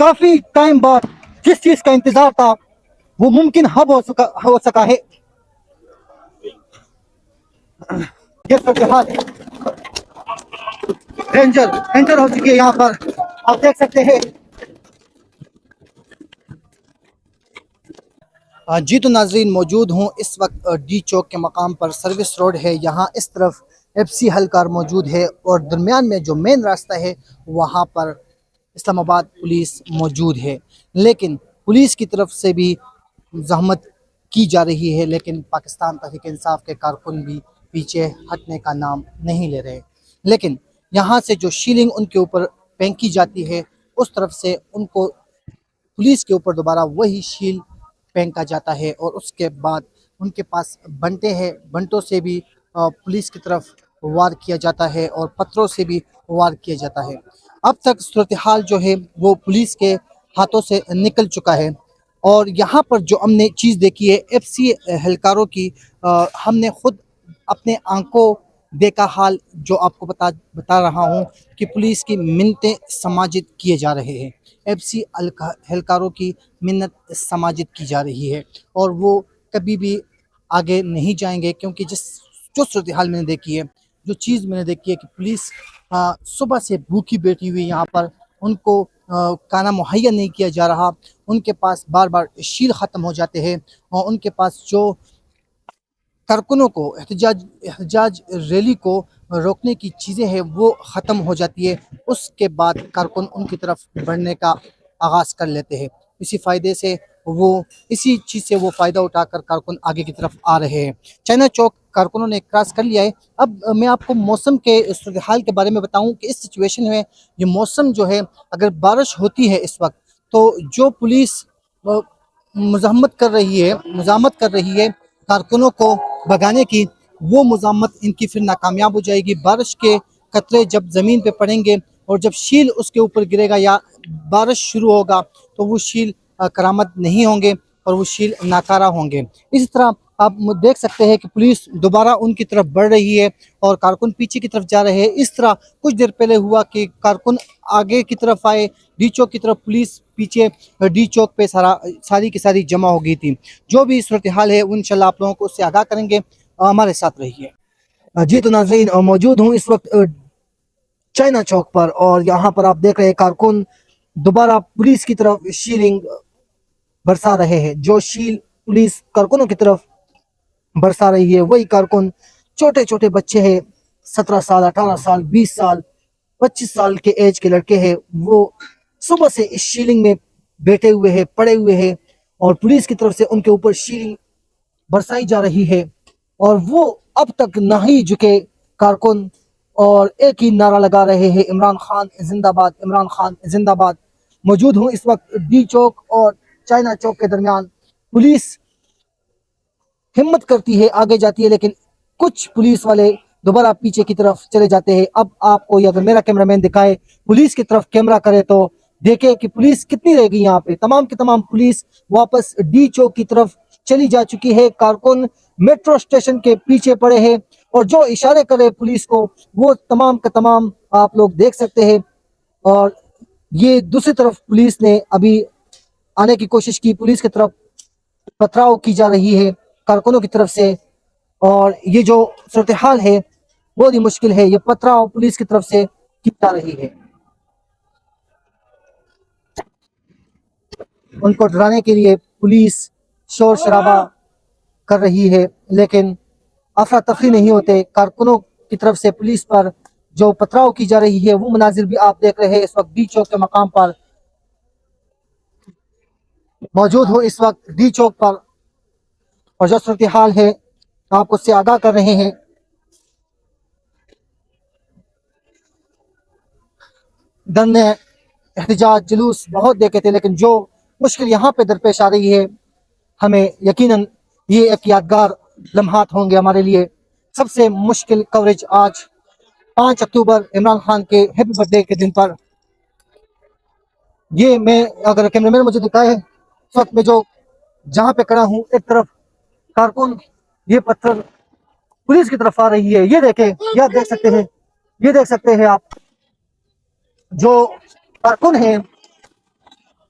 काफी टाइम बाद जिस चीज का इंतजार था वो मुमकिन अब हो सका है। ये सूरत रेंजर एंटर हो चुकी है यहाँ पर, आप देख सकते हैं। जी तो नाजरीन, मौजूद हूँ इस वक्त डी चौक के मकाम पर। सर्विस रोड है, यहाँ इस तरफ एफसी हलकार मौजूद है और दरमियान में जो मेन रास्ता है वहाँ पर इस्लामाबाद पुलिस मौजूद है। लेकिन पुलिस की तरफ से भी जहमत की जा रही है, लेकिन पाकिस्तान तहरीक इंसाफ के कारकुन भी पीछे हटने का नाम नहीं ले रहे। लेकिन यहाँ से जो शीलिंग उनके ऊपर फेंकी जाती है, उस तरफ से उनको पुलिस के ऊपर दोबारा वही शील फेंका जाता है और उसके बाद उनके पास बंटे हैं, बंटों से भी पुलिस की तरफ वार किया जाता है और पत्थरों से भी वार किया जाता है। अब तक सूरत हाल जो है वो पुलिस के हाथों से निकल चुका है और यहाँ पर जो हमने चीज़ देखी है एफसी एहलकारों की, हमने खुद अपने आंखों देखा हाल, जो आपको बता रहा हूँ कि पुलिस की मिन्नतें समाजित किए जा रहे हैं। एफसी एहलकारों की मिन्नत समाजित की जा रही है और वो कभी भी आगे नहीं जाएंगे, क्योंकि जो सूरत हाल मैंने देखी है, जो चीज़ मैंने देखी है कि पुलिस सुबह से भूखी बैठी हुई यहाँ पर, उनको खाना मुहैया नहीं किया जा रहा, उनके पास बार बार शील ख़त्म हो जाते हैं और उनके पास जो कारकुनों को एहतजाज रैली को रोकने की चीज़ें हैं वो ख़त्म हो जाती है। उसके बाद कारकुन उनकी तरफ बढ़ने का आगाज़ कर लेते हैं। इसी चीज़ से वो फ़ायदा उठाकर कारकुन आगे की तरफ आ रहे हैं। चाइना चौक कारकुनों ने क्रॉस कर लिया है। अब मैं आपको मौसम के सूरत हाल के बारे में बताऊं कि इस सिचुएशन में ये मौसम जो है, अगर बारिश होती है इस वक्त, तो जो पुलिस मुज़ाहमत कर रही है कारकुनों को भगाने की, वो मुज़ाहमत इनकी फिर नाकामयाब हो जाएगी। बारिश के कतरे जब ज़मीन पे पड़ेंगे और जब शील उसके ऊपर गिरेगा या बारिश शुरू होगा, तो वो शील करामत नहीं होंगे और वो शील नाकारा होंगे। इस तरह आप देख सकते हैं कि पुलिस दोबारा उनकी तरफ बढ़ रही है और कारकुन पीछे की तरफ जा रहे हैं। इस तरह कुछ देर पहले हुआ कि कारकुन आगे की तरफ आए डी चौक की तरफ, पुलिस पीछे डी चौक पे सारी की सारी जमा हो गई थी। जो भी सूरत हाल है इंशाल्लाह आप लोगों को उससे आगाह करेंगे, हमारे साथ रहिए। जी तो नाज़रीन, मौजूद हूँ इस वक्त चाइना चौक पर और यहाँ पर आप देख रहे हैं कारकुन दोबारा पुलिस की तरफ शीलिंग बरसा रहे हैं। जो शील पुलिस कारकुनों की तरफ बरसा रही है, वही कारकुन छोटे छोटे बच्चे हैं, 17 साल, 18 साल, 20 साल, 25 साल के एज के लड़के हैं, वो सुबह से इस शीलिंग में बैठे हुए हैं, पड़े हुए हैं और पुलिस की तरफ से उनके ऊपर शीलिंग बरसाई जा रही है और वो अब तक ना ही झुके कारकुन और एक ही नारा लगा रहे हैं, इमरान खान जिंदाबाद, इमरान खान जिंदाबाद। मौजूद हूँ इस वक्त डी चौक और चाइना चौक के दरमियान। पुलिस हिम्मत करती है, आगे जाती है, लेकिन कुछ पुलिस वाले दोबारा पीछे की तरफ चले जाते हैं। अब आपको अगर मेरा कैमरामैन दिखाए, पुलिस की तरफ कैमरा करे तो देखे कि पुलिस कितनी रह गई यहाँ पे। तमाम की तमाम पुलिस वापस डी चौक की तरफ चली जा चुकी है। कारकुन मेट्रो स्टेशन के पीछे पड़े हैं और जो इशारे करे पुलिस को, वो तमाम का तमाम आप लोग देख सकते हैं। और ये दूसरी तरफ पुलिस ने अभी आने की कोशिश की, पुलिस की तरफ पथराव की जा रही है कारकुनों की तरफ से और ये जो सूरत हाल है बहुत ही मुश्किल है। ये पथराव पुलिस की तरफ से की जा रही है, उनको डराने के लिए पुलिस शोर शराबा कर रही है, लेकिन अफरा तफरी नहीं होते। कारकुनों की तरफ से पुलिस पर जो पथराव की जा रही है वो मनाजिर भी आप देख रहे हैं। इस वक्त डी चौक के मकाम पर मौजूद हो, इस वक्त डी चौक पर, और जो सूरत हाल है आप उससे आगाह कर रहे हैं। धरने, एहतजाज, जुलूस बहुत देखे थे, लेकिन जो मुश्किल यहाँ पे दरपेश आ रही है, हमें यकीनन ये एक यादगार लम्हात होंगे हमारे लिए। सबसे मुश्किल कवरेज आज 5 अक्टूबर इमरान खान के हैप्पी बर्थडे के दिन पर। ये मैं अगर कैमरामैन मुझे दिखाए, इस वक्त मैं जो जहाँ पे खड़ा हूँ, एक तरफ कारकुन ये पत्थर पुलिस की तरफ आ रही है, ये देखें, ये आप देख सकते हैं, ये देख सकते हैं आप, जो कारकुन हैं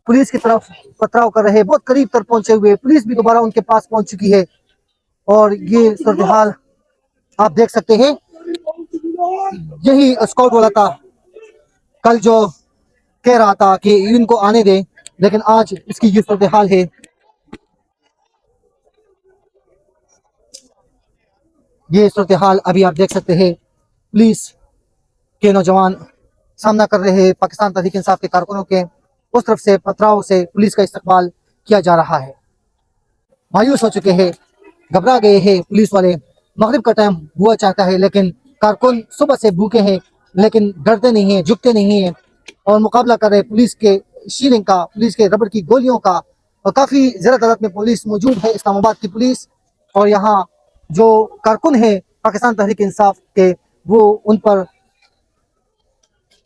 पुलिस की तरफ पथराव कर रहे हैं, बहुत करीब तक पहुंचे हुए। पुलिस भी दोबारा उनके पास पहुंच चुकी है और ये सूरत हाल आप देख सकते हैं। यही स्कॉट वाला था कल जो कह रहा था कि इनको आने दें, लेकिन आज इसकी ये सूरत हाल है। ये सूरत हाल अभी आप देख सकते हैं। पुलिस के नौजवान सामना कर रहे हैं पाकिस्तान तहरीक इंसाफ के कारकुनों के। उस तरफ से पथराव से पुलिस का इस्तकबाल किया जा रहा है। मायूस हो चुके हैं, घबरा गए हैं पुलिस वाले। मगरिब का टाइम हुआ चाहता है, लेकिन कारकुन सुबह से भूखे हैं, लेकिन डरते नहीं हैं, झुकते नहीं हैं और मुकाबला कर रहे हैं पुलिस के शीलिंग का, पुलिस के रबड़ की गोलियों का। और काफ़ी ज़्यादा तादाद में पुलिस मौजूद है, इस्लामाबाद की पुलिस। और यहाँ जो कारकुन है पाकिस्तान तहरीक इंसाफ के, वो उन पर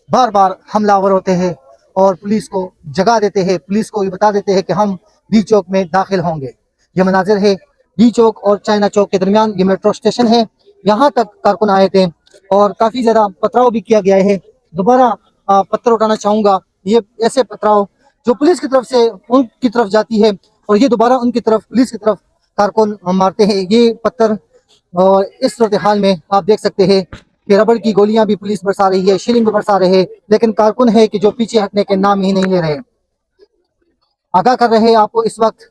बार बार हमलावर होते हैं और पुलिस को जगा देते हैं, पुलिस को ये बता देते हैं कि हम डी चौक में दाखिल होंगे। ये मनाजिर है डी चौक और चाइना चौक के दरमियान, ये मेट्रो स्टेशन है। यहाँ तक कारकुन आए थे और काफ़ी ज़्यादा पथराव भी किया गया है। दोबारा पत्थर उठाना चाहूँगा, ये ऐसे पथराव जो पुलिस की तरफ से उनकी तरफ जाती है और ये दोबारा उनकी तरफ पुलिस की तरफ कारकुन मारते हैं ये पत्थर। और इस सूरत हाल में आप देख सकते हैं कि रबड़ की गोलियां भी पुलिस बरसा रही है, शीलिंग भी बरसा रहे हैं, लेकिन कारकुन है कि जो पीछे हटने के नाम ही नहीं ले रहे। आगाह कर रहे हैं आपको इस वक्त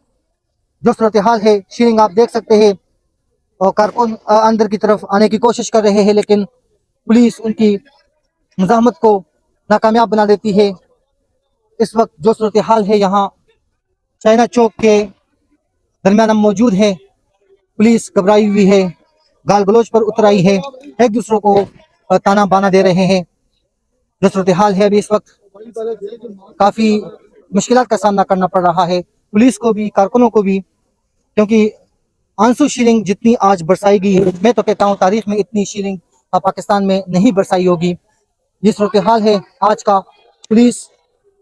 जो सूरत हाल है। शीलिंग आप देख सकते हैं और कारकुन अंदर की तरफ आने की कोशिश कर रहे हैं, लेकिन पुलिस उनकी मुज़ाहमत को नाकामयाब बना देती है। इस वक्त जो सूरत हाल है यहाँ चाइना चौक के दरमियान हम मौजूद है। पुलिस घबराई हुई है, गाल गलोच पर उतर आई है, एक दूसरों को ताना बाना दे रहे हैं। जो सूरत हाल है अभी इस वक्त काफ़ी मुश्किलात का सामना करना पड़ रहा है पुलिस को भी, कारकुनों को भी, क्योंकि आंसू शीलिंग जितनी आज बरसाई गई है, मैं तो कहता हूँ तारीख में इतनी शीलिंग पाकिस्तान में नहीं बरसाई होगी। ये सूरत हाल है आज का। पुलिस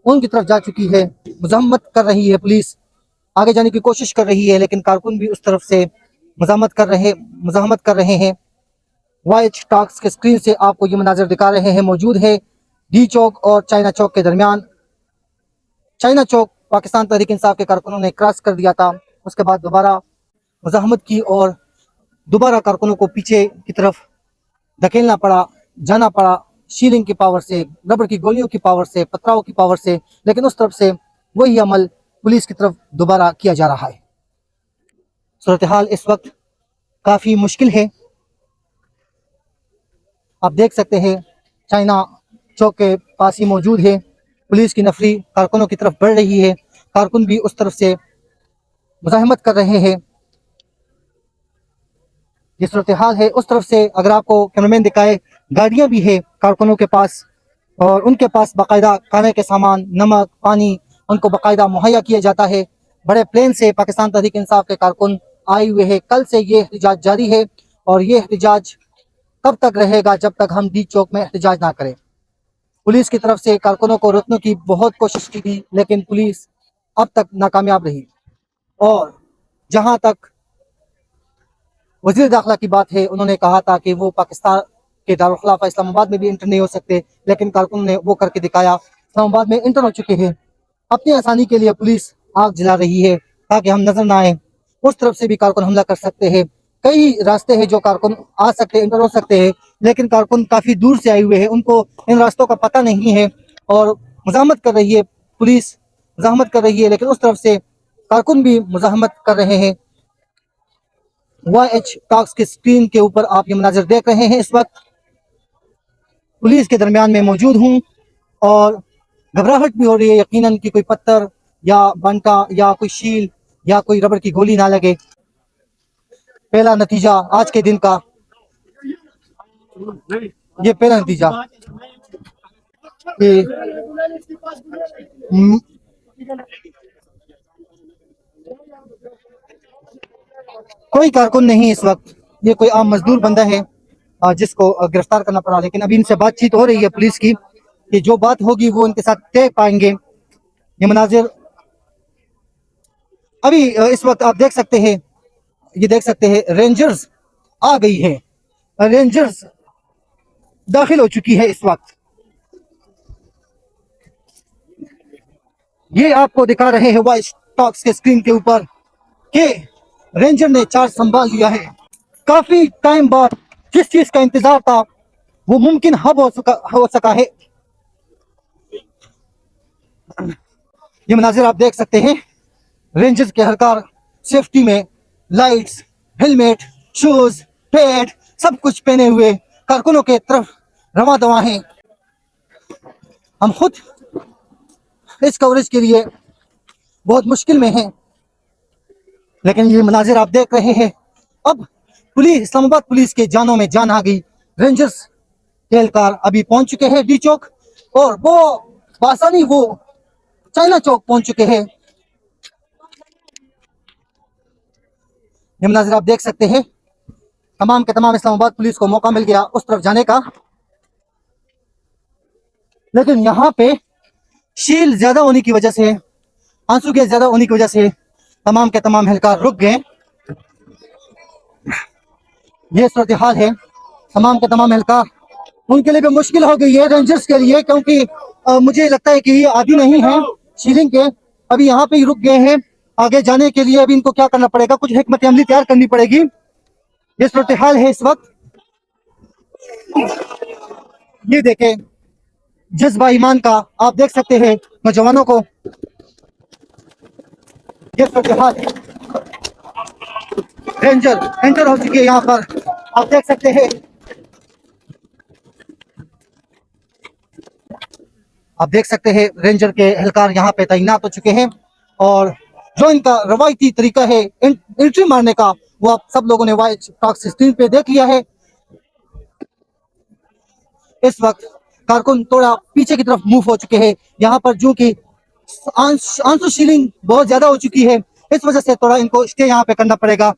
उनकी तरफ जा चुकी है, मुज़ाहमत कर रही है पुलिस, आगे जाने की कोशिश कर रही है, लेकिन कारकुन भी उस तरफ से मुज़ाहमत कर रहे हैं। वाइच टॉक्स के स्क्रीन से आपको ये मनाजर दिखा रहे हैं। मौजूद है डी चौक और चाइना चौक के दरमियान। चाइना चौक पाकिस्तान तहरीक इंसाफ के कारकुनों ने क्रॉस कर दिया था, उसके बाद दोबारा मुज़ाहमत की और दोबारा कारकुनों को पीछे की तरफ धकेलना पड़ा, जाना पड़ा, शीलिंग की पावर से, रबड़ की गोलियों की पावर से, पथराव की पावर से, लेकिन उस तरफ से वही अमल पुलिस की तरफ दोबारा किया जा रहा है। सूरत हाल इस वक्त काफ़ी मुश्किल है। आप देख सकते हैं चाइना चौक के पास ही मौजूद है। पुलिस की नफरी कारकुनों की तरफ बढ़ रही है, कारकुन भी उस तरफ से मुज़ाहमत कर रहे हैं। ये सूरत हाल है। उस तरफ से अगर आपको कैमरामैन दिखाए, गाड़ियां भी है कारकुनों के पास और उनके पास बाकायदा खाने के सामान, नमक, पानी उनको बाकायदा मुहैया किया जाता है। बड़े प्लेन से पाकिस्तान तहरीक इंसाफ के कारकुन आए हुए हैं। कल से ये एहतजाज जारी है और ये एहतजाज तब तक रहेगा जब तक हम डी चौक में एहतजाज ना करें। पुलिस की तरफ से कारकुनों को रोकने की बहुत कोशिश की गई, लेकिन पुलिस अब तक नाकामयाब रही। और जहां तक वज़ीर दाखिला की बात है, उन्होंने कहा था कि वो पाकिस्तान के दारुल खिलाफा इस्लामाबाद में भी इंटर नहीं हो सकते, लेकिन कारकुन ने वो करके दिखाया, इस्लामाबाद में इंटर हो चुके हैं। अपनी आसानी के लिए पुलिस आग जला रही है ताकि हम नजर ना आए। उस तरफ से भी कारकुन हमला कर सकते हैं। कई रास्ते हैं जो कारकुन आ सकते हैं, इंटर हो सकते हैं, लेकिन कारकुन काफ़ी दूर से आए हुए हैं, उनको इन रास्तों का पता नहीं है और मुज़ाहमत कर रही है पुलिस, मुज़ाहमत कर रही है, लेकिन उस तरफ से कारकुन भी मुज़ाहमत कर रहे हैं। वाइच टॉक्स की स्क्रीन के ऊपर आप ये मनाजिर देख रहे हैं। इस वक्त पुलिस के दरमियान में मौजूद हूँ और घबराहट भी हो रही है यकीनन कि कोई पत्थर या बंटा या कोई शील या कोई रबड़ की गोली ना लगे। पहला नतीजा आज के दिन का, ये पहला नतीजा कि कोई कारकुन नहीं इस वक्त, ये कोई आम मजदूर बंदा है जिसको गिरफ्तार करना पड़ा। लेकिन अभी इनसे बातचीत हो रही है पुलिस की कि जो बात होगी वो इनके साथ तय पाएंगे। ये मनाजिर अभी इस वक्त आप देख सकते हैं, ये देख सकते हैं रेंजर्स आ गई है, रेंजर्स दाखिल हो चुकी है इस वक्त। ये आपको दिखा रहे हैं वॉइस टॉक्स के स्क्रीन के ऊपर कि रेंजर ने चार्ज संभाल लिया है। काफी टाइम बाद जिस चीज का इंतजार था वो मुमकिन अब हो सका है। ये मनाजिर आप देख सकते हैं, रेंजर्स के एहलकार सेफ्टी में लाइट्स, हेलमेट, शूज, पैड सब कुछ पहने हुए कारकुनों के तरफ रवा दवा हैं। हम खुद इस कवरेज के लिए बहुत मुश्किल में हैं, लेकिन ये मनाजिर आप देख रहे हैं। अब पुलिस, इस्लामाबाद पुलिस के जानों में जान आ गई। रेंजर्स के एहलकार अभी पहुंच चुके हैं डी चौक और वो बासानी वो चाइना चौक पहुंच चुके हैं। ये मनाजिर आप देख सकते हैं, तमाम के तमाम इस्लामाबाद पुलिस को मौका मिल गया उस तरफ जाने का, लेकिन यहाँ पे शील ज्यादा होने की वजह से, आंसू गैस ज्यादा होने की वजह से तमाम के तमाम एहलकार रुक गए। ये सूरत हाल है, तमाम के तमाम एहलकार, उनके लिए भी मुश्किल हो गई है रेंजर्स के लिए, क्योंकि मुझे लगता है कि ये आदि नहीं है शीलिंग के, अभी यहाँ पे ही रुक गए हैं। आगे जाने के लिए अभी इनको क्या करना पड़ेगा, कुछ हिकमत अमली तैयार करनी पड़ेगी। ये सूरत हाल है इस वक्त। ये देखें जज्बा ईमान का, आप देख सकते हैं नौजवानों को। ये सूरत हाल है, रेंजर एंटर हो चुकी है यहाँ पर, आप देख सकते हैं। आप देख सकते हैं रेंजर के एहलकार यहाँ पे तैनात हो चुके हैं और जो इनका रवायती तरीका है एंट्री मारने का वो आप सब लोगों ने वॉइस टॉक स्क्रीन पे देख लिया है। इस वक्त कारकुन थोड़ा पीछे की तरफ मूव हो चुके हैं। यहाँ पर जो कि आंसू शीलिंग बहुत ज्यादा हो चुकी है, इस वजह से थोड़ा इनको स्टे यहाँ पे करना पड़ेगा।